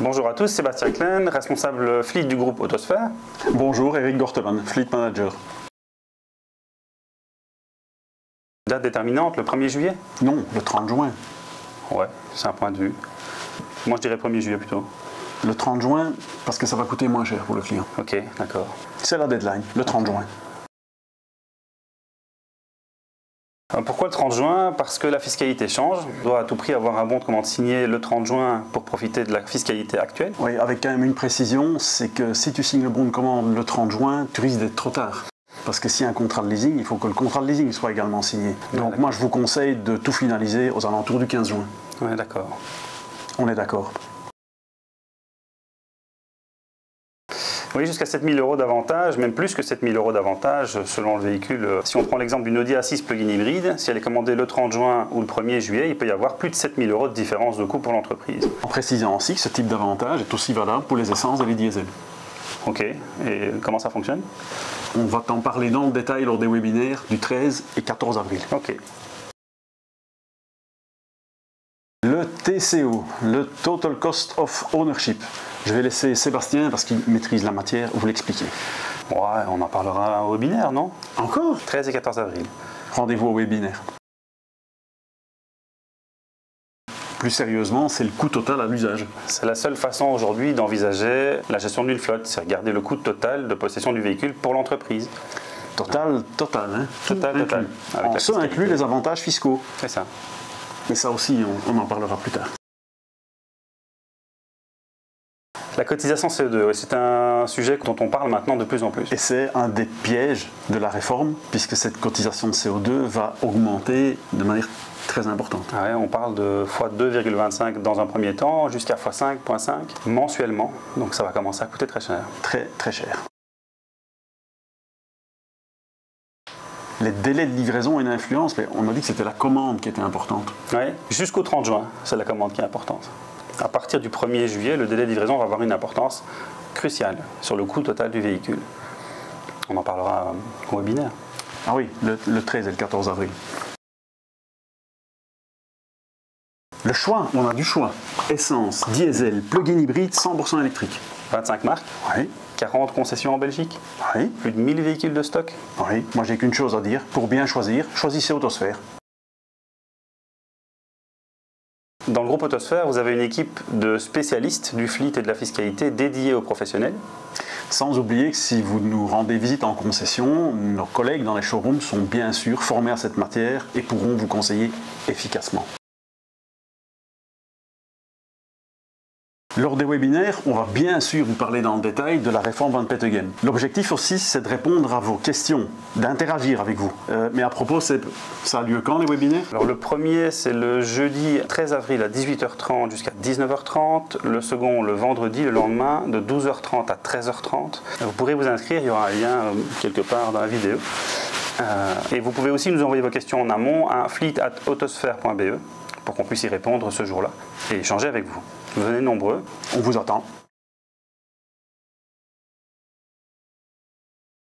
Bonjour à tous, Sébastien Klein, responsable fleet du groupe Autosphère. Bonjour, Eric Gorteman, Fleet Manager. Date déterminante, le 1er juillet? Non, le 30 juin. Ouais, c'est un point de vue. Moi je dirais 1er juillet plutôt. Le 30 juin, parce que ça va coûter moins cher pour le client. Ok, d'accord. C'est la deadline, le 30 juin. Pourquoi le 30 juin? Parce que la fiscalité change. On doit à tout prix avoir un bon de commande signé le 30 juin pour profiter de la fiscalité actuelle. Oui, avec quand même une précision, c'est que si tu signes le bon de commande le 30 juin, tu risques d'être trop tard. Parce que s'il y a un contrat de leasing, il faut que le contrat de leasing soit également signé. Donc moi je vous conseille de tout finaliser aux alentours du 15 juin. Ouais, d'accord. On est d'accord. Oui, jusqu'à 7 000 € d'avantage, même plus que 7 000 € d'avantage selon le véhicule. Si on prend l'exemple d'une Audi A6 plug-in hybride, si elle est commandée le 30 juin ou le 1er juillet, il peut y avoir plus de 7 000 € de différence de coût pour l'entreprise. En précisant aussi que ce type d'avantage est aussi valable pour les essences et les diesels. Ok, et comment ça fonctionne? On va t'en parler dans le détail lors des webinaires du 13 et 14 avril. Ok. Le TCO, le Total Cost of Ownership. Je vais laisser Sébastien, parce qu'il maîtrise la matière, vous l'expliquer. Ouais, on en parlera au webinaire, non? Encore? 13 et 14 avril. Rendez-vous au webinaire. Plus sérieusement, c'est le coût total à l'usage. C'est la seule façon aujourd'hui d'envisager la gestion d'une flotte, c'est regarder le coût total de possession du véhicule pour l'entreprise. Total, hein? Total. En ça inclut les avantages fiscaux. C'est ça. Mais ça aussi, on en parlera plus tard. La cotisation CO2, c'est un sujet dont on parle maintenant de plus en plus. Et c'est un des pièges de la réforme, puisque cette cotisation de CO2 va augmenter de manière très importante. Ouais, on parle de x2,25 dans un premier temps, jusqu'à x5,5 mensuellement. Donc ça va commencer à coûter très cher. Très, très cher. Les délais de livraison ont une influence, mais on a dit que c'était la commande qui était importante. Oui, jusqu'au 30 juin, c'est la commande qui est importante. À partir du 1er juillet, le délai de livraison va avoir une importance cruciale sur le coût total du véhicule. On en parlera au webinaire. Ah oui, le 13 et le 14 avril. Le choix, on a du choix. Essence, diesel, plug-in hybride, 100% électrique. 25 marques, Oui. 40 concessions en Belgique, Oui. plus de 1000 véhicules de stock. Oui. Moi, j'ai qu'une chose à dire. Pour bien choisir, choisissez Autosphère. Dans le groupe Autosphère, vous avez une équipe de spécialistes du fleet et de la fiscalité dédiée aux professionnels. Sans oublier que si vous nous rendez visite en concession, nos collègues dans les showrooms sont bien sûr formés à cette matière et pourront vous conseiller efficacement. Lors des webinaires, on va bien sûr vous parler dans le détail de la réforme Van Petegem. L'objectif aussi, c'est de répondre à vos questions, d'interagir avec vous. Mais à propos, ça a lieu quand les webinaires? Alors le premier, c'est le jeudi 13 avril à 18h30 jusqu'à 19h30. Le second, le vendredi, le lendemain, de 12h30 à 13h30. Vous pourrez vous inscrire, il y aura un lien quelque part dans la vidéo. Et vous pouvez aussi nous envoyer vos questions en amont à fleet@autosphère.be pour qu'on puisse y répondre ce jour-là et échanger avec vous. Venez nombreux. On vous attend.